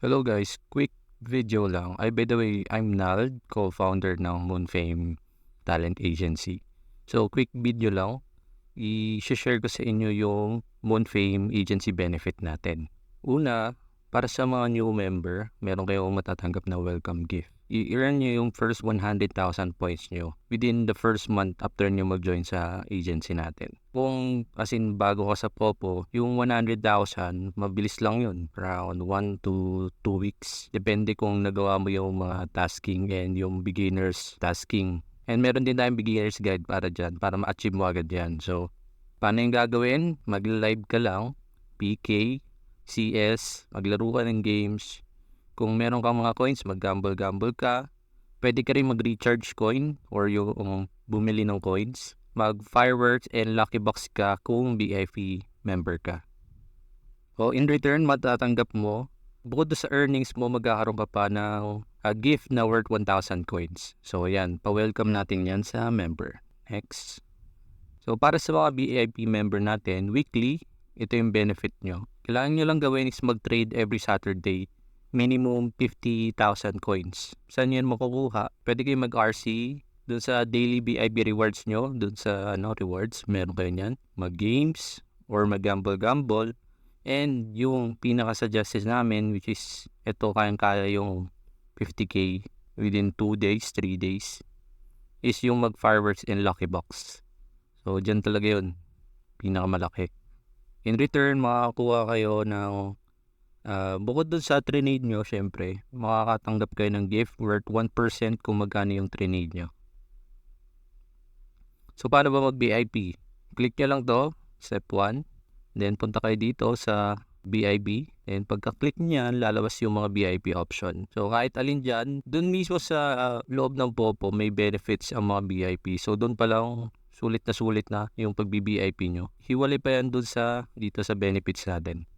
Hello guys, quick video lang. By the way, I'm Nald, co-founder ng Moonfame Talent Agency. So, quick video lang. I-share ko sa inyo yung Moonfame Agency benefit natin. Una, para sa mga new member, meron kayong matatanggap na welcome gift. I-earn nyo yung first 100,000 points nyo within the first month after nyo mag-join sa agency natin. Kung bago ka sa Popo, yung 100,000, mabilis lang yun. Around 1 to 2 weeks. Depende kung nagawa mo yung mga tasking and yung beginners tasking. And meron din tayong beginner's guide para dyan, para ma-achieve mo agad yan. So, paano yung gagawin? Mag-live ka lang, PK, CS, maglaro ka ng games. Kung meron kang mga coins, mag-gamble ka. Pwede ka rin mag-recharge coin or yung bumili ng coins. Mag-fireworks and lucky box ka kung VIP member ka. So, in return, matatanggap mo, bukod sa earnings mo, magkakaroon ka pa ng a gift na worth 1,000 coins. So, ayan, pa-welcome natin yan sa member. Next. So, para sa mga VIP member natin, weekly, ito yung benefit nyo. Kailangan nyo lang gawin is mag-trade every Saturday. Minimum 50,000 coins. Saan yan makukuha? Pwede kayo mag-RC dun sa daily VIP rewards nyo. Dun sa rewards, meron kayo nyan. Mag-games or mag-gamble. And yung pinaka-suggested namin, which is ito, kayang-kaya yung 50k within 2 days, 3 days, is yung mag-fireworks and lucky box. So, dyan talaga yun. Pinakamalaki. In return, makakakuha kayo ng bukod dun sa trinade nyo, syempre, makakatanggap kayo ng gift worth 1% kung magkano yung trinade nyo. So, paano ba mag-VIP? Click nyo lang to, step 1. Then, punta kayo dito sa BIB. And pagka-click niyan, lalabas yung mga VIP option. So, kahit alin dyan, dun mismo sa loob ng Popo, may benefits ang mga VIP. So, dun pa lang, sulit na yung pag-VIP nyo. Hiwalay pa yan dun dito sa benefits natin.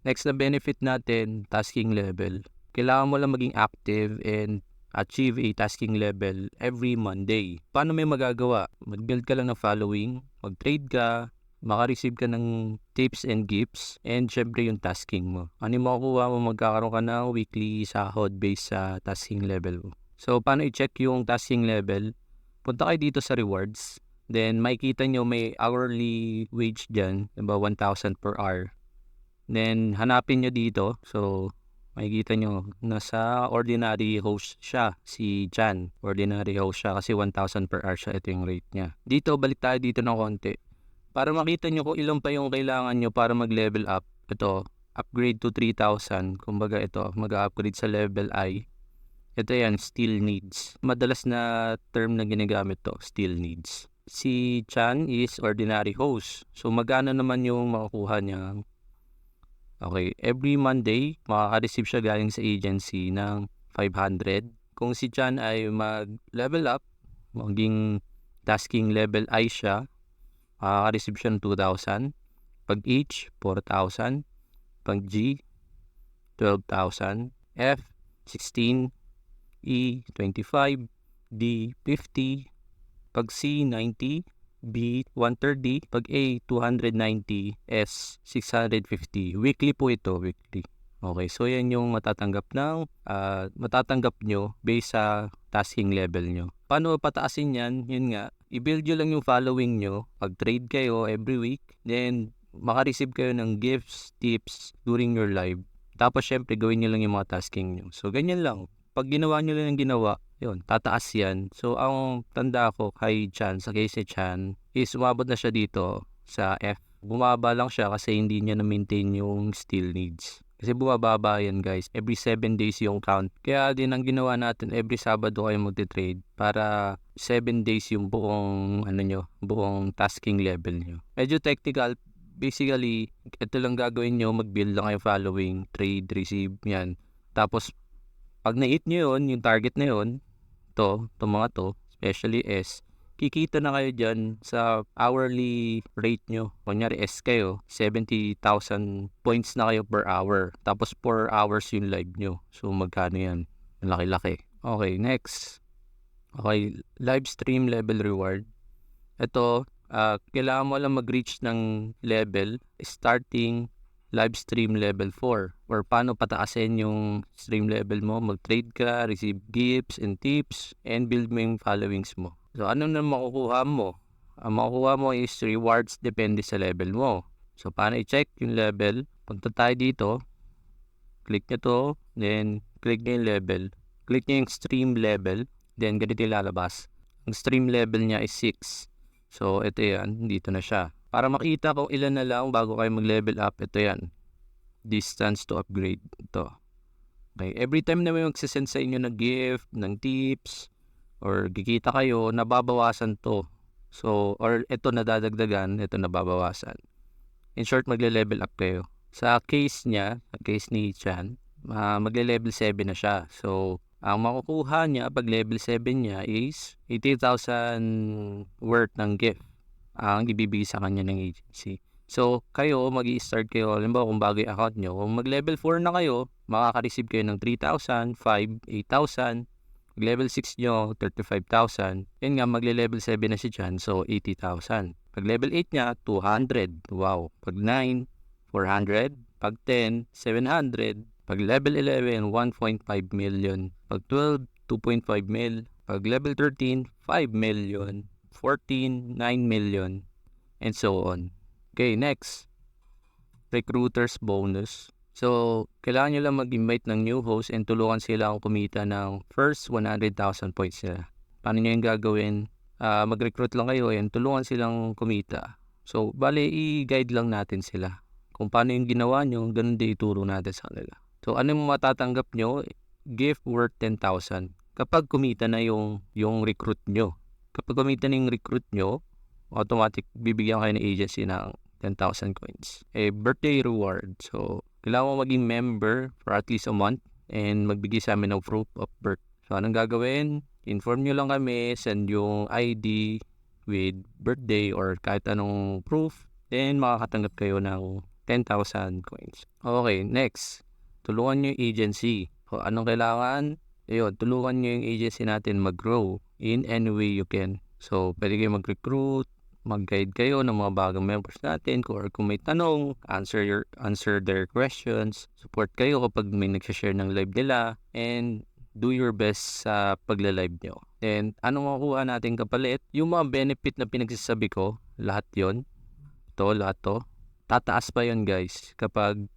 Next na benefit natin, tasking level. Kailangan mo lang maging active and achieve a tasking level every Monday. Paano may magagawa? Mag-build ka lang ng following, mag-trade ka, maka-receive ka ng tips and gifts, and syempre yung tasking mo. Ano yung makukuha mo? Magkakaroon ka ng weekly sahod based sa tasking level mo. So, paano i-check yung tasking level? Punta kayo dito sa rewards. Then, makikita nyo may hourly wage dyan, diba? 1,000 per hour. Then, hanapin nyo dito. So, makikita nyo, nasa ordinary host siya, si Chan. Ordinary host siya kasi 1,000 per hour siya. Ito yung rate niya. Dito, balik tayo dito ng konti. Para makita nyo kung ilan pa yung kailangan nyo para mag-level up. Ito, upgrade to 3,000. Kumbaga ito, mag-upgrade sa level I. Ito yan, still needs. Madalas na term na ginagamit to, still needs. Si Chan is ordinary host. So, magkano naman yung makukuha niya? Okay, every Monday, makaka-receive siya galing sa agency ng 500. Kung si Chan ay mag-level up, maging tasking level I siya, makaka-receive siya ng 2,000. Pag H, 4,000. Pag G, 12,000. F, 16. E, 25. D, 50. Pag C, 90. B, 130. Pag A, 290. S, 650. Weekly po ito, weekly. Okay, so yan yung matatanggap nyo based sa tasking level nyo. Paano pataasin yan? Yun nga, i-build nyo lang yung following nyo. Pag-trade kayo every week. Then, maka-receive kayo ng gifts, tips during your live. Tapos, syempre, gawin nyo lang yung mga tasking nyo. So, ganyan lang. Pag ginawa nyo lang yung ginawa, yun, tataas yan. So, ang tanda ko kay Chan, sa case ni Chan, is umabot na siya dito sa F. Bumaba lang siya kasi hindi niya na-maintain yung still needs. Kasi bumababa yan guys. Every 7 days yung count. Kaya din ang ginawa natin, every Sabado kayo magte-trade para 7 days yung buong, buong tasking level nyo. Medyo technical. Basically, ito lang gagawin nyo, mag-build lang kayo following, trade, receive, yan. Tapos, pag na-hit nyo yun, yung target na yun, itong mga to, especially S, kikita na kayo dyan sa hourly rate nyo. Kunyari S kayo, 70,000 points na kayo per hour. Tapos 4 hours yung live nyo. So magkano yan? Laki-laki. Okay, next. Okay, live stream level reward. Ito, kailangan mo lang mag-reach ng level starting live stream level 4 or paano pataasin yung stream level mo, mag-trade ka, receive gifts and tips, and build mo yung followings mo. So ano na makukuha mo? Ang makukuha mo is rewards depende sa level mo. So paano i-check yung level? Punta tayo dito, click nyo to, then click nyo yung level. Click nyo yung stream level, then ganito yung lalabas. Ang stream level niya is 6. So ito yan, dito na siya. Para makita kung ilan na lang bago kayo mag-level up, ito yan. Distance to upgrade. Ito. Okay, every time na may magsasend sa inyo ng gift, ng tips, or kikita kayo, nababawasan to. So, or ito nadadagdagan, ito nababawasan. In short, magle-level up kayo. Sa case niya, sa case ni Chan, magle-level 7 na siya. So, ang makukuha niya pag level 7 niya is 80,000 worth ng gift ang ibibigay sa kanya ng agency. So, kayo, mag-i-start kayo, halimbawa kung bago yung account nyo, kung mag-level 4 na kayo, makaka-receive kayo ng 3,000, 5, 8,000, mag-level 6 nyo, 35,000, yun nga, magle-level 7 na si Chan, so 80,000. Pag level 8 niya, 200, wow. Pag 9, 400, pag 10, 700, pag level 11, 1.5 million, pag 12, 2.5 mil, pag level 13, 5 million, 14, 9 million, and so on. Okay, next. Recruiters bonus. So, kailangan nyo lang mag-invite ng new host and tulungan sila kung kumita ng first 100,000 points nila. Paano nyo yung gagawin? Mag-recruit lang kayo and tulungan silang kumita. So, bale, i-guide lang natin sila. Kung paano yung ginawa nyo, ganun din ituro natin sa kanila. So, ano yung matatanggap nyo? Gift worth 10,000. Kapag kumita na yung recruit nyo. Kapag kumita na yung recruit nyo, automatic bibigyan kayo ng agency ng 10,000 coins. Birthday reward. So, kailangan mo maging member for at least a month and magbigay sa amin ng proof of birth. So, anong gagawin? Inform nyo lang kami, send yung ID with birthday or kahit anong proof, then makakatanggap kayo ng 10,000 coins. Okay, next. Tulungan nyo yung agency. So, anong kailangan? Ayun, tulungan nyo yung agency natin mag-grow in any way you can. So, pwede kayo mag-recruit, mag-guide kayo ng mga bagong members natin kung may tanong, answer their questions, support kayo kapag may nagsashare ng live nila, and do your best sa pagla-live nyo. And anong makukuha natin kapalit? Yung mga benefit na pinagsasabi ko, lahat yon, lahat to, tataas pa yon guys kapag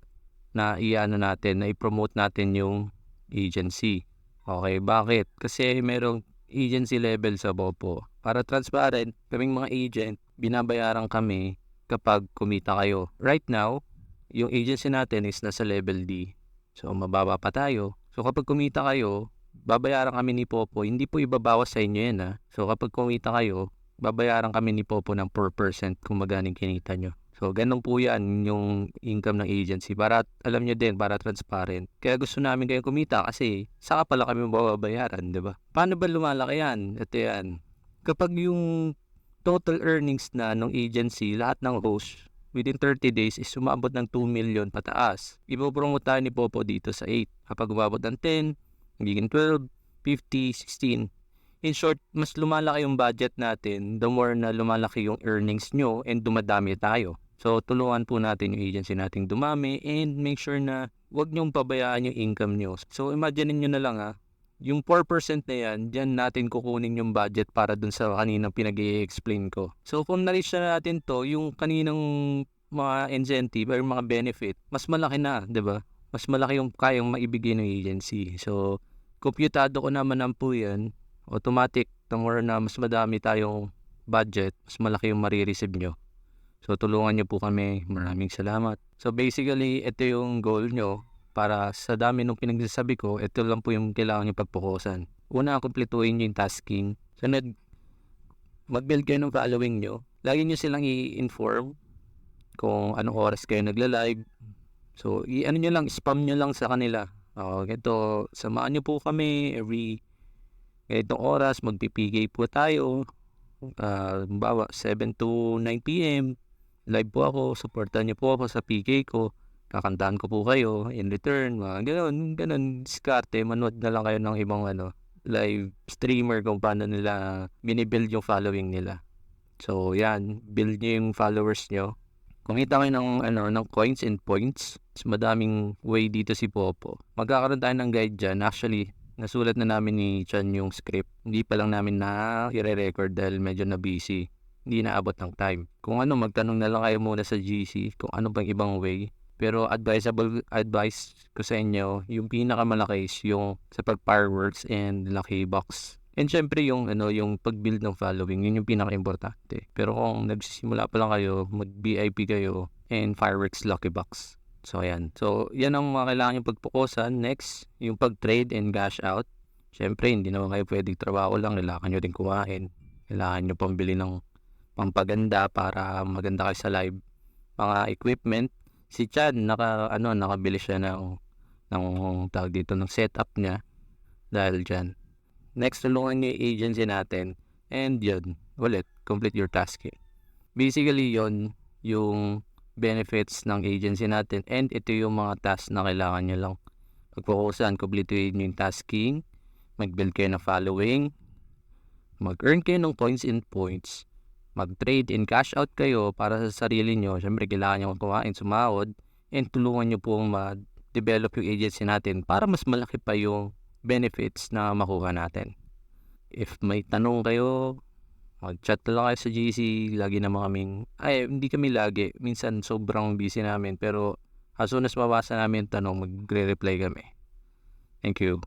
na-promote natin yung agency. Okay, bakit? Kasi merong agency level sa Bopo. Para transparent, kaming mga agent, binabayaran kami kapag kumita kayo. Right now, yung agency natin is nasa level D. So, mababa pa tayo. So, kapag kumita kayo, babayaran kami ni Popo. Hindi po ibabawas sa inyo yan, ha. So, kapag kumita kayo, babayaran kami ni Popo ng 4% kung magkano kinita nyo. So, ganun po yan yung income ng agency. Para alam nyo din, para transparent. Kaya gusto namin kayong kumita kasi saka pala kami mababayaran, di ba? Paano ba lumalaki yan? Ito yan. Kapag yung total earnings na ng agency, lahat ng host, within 30 days is umabot ng 2 million pataas. Ipopromote tayo ni Popo dito sa 8. Kapag umabot ng 10, magiging 12, 50, 16. In short, mas lumalaki yung budget natin, the more na lumalaki yung earnings nyo and dumadami tayo. So, tulungan po natin yung agency nating dumami and make sure na huwag nyong pabayaan yung income nyo. So, imagine nyo na lang yung 4% na yan, dyan natin kukunin yung budget para dun sa kaninang pinag-i-explain ko. So, kung na-reach na natin to, yung kaninang mga incentive or mga benefit, mas malaki na, di ba? Mas malaki yung kayang maibigay ng agency. So, kompyutado ko naman po yan. Automatic, the more na mas madami tayong budget, mas malaki yung marireceive nyo. So, tulungan nyo po kami. Maraming salamat. So, basically, ito yung goal nyo. Para sa dami nung pinagsasabi ko, ito lang po yung kailangan nyo pagpukusan. Una, kumpletuhin nyo yung tasking. Sunod, mag-build kayo ng following nyo. Lagi nyo silang i-inform kung anong oras kayo nagla-live. So, ano nyo lang, spam nyo lang sa kanila. Ito, samahan nyo po kami every ganitong oras, magpipigay po tayo. Bawa, 7 to 9 p.m. Live po ako, supportan niyo po ako sa PK ko, kakantahan ko po kayo in return, mga ganun, diskarte, manood na lang kayo ng ibang live streamer kung paano nila binibuild yung following nila. So, yan, build niyo yung followers niyo Kumita kayo ng coins and points. Mas madaming way dito si Popo. Magkakaroon tayo ng guide diyan. Actually, nasulat na namin ni Chan yung script. Hindi pa lang namin na i-record dahil medyo na busy. Hindi naabot ng time. Kung magtanong na lang kayo muna sa GC kung ano pang ibang way. Pero advice ko sa inyo, yung pinakamalaki is yung sa pag-fireworks and lucky box. And syempre yung pag-build ng following, yun yung pinaka-importante. Pero kung nagsisimula pa lang kayo, mag-VIP kayo and fireworks lucky box. So ayan. So yan ang mga kailangan yung pagpukusan. Next, yung pag-trade and cash out. Syempre, hindi naman kayo pwedeng trabaho lang. Kailangan nyo din kumain. Kailangan nyo pambili ng pampaganda para maganda kayo sa live. Mga equipment. Si Chad, nakabili siya ng tawag dito, ng setup niya dahil dyan. Next, tulungan niyo yung agency natin. And yun, ulit, complete your task. Basically, yun yung benefits ng agency natin. And ito yung mga tasks na kailangan nyo lang pagpukusan. Completein yung tasking, mag-build kayo ng following, mag-earn kayo ng coins and points, mag-trade and cash out kayo para sa sarili nyo. Siyempre, kailangan nyo kumain, sumahod, and tulungan nyo pong ma-develop yung agency natin para mas malaki pa yung benefits na makuha natin. If may tanong kayo, mag-chat lang kayo sa GC. Lagi naman kaming, hindi kami lagi. Minsan sobrang busy namin, pero as soon as mabasa namin yung tanong, magre-reply kami. Thank you.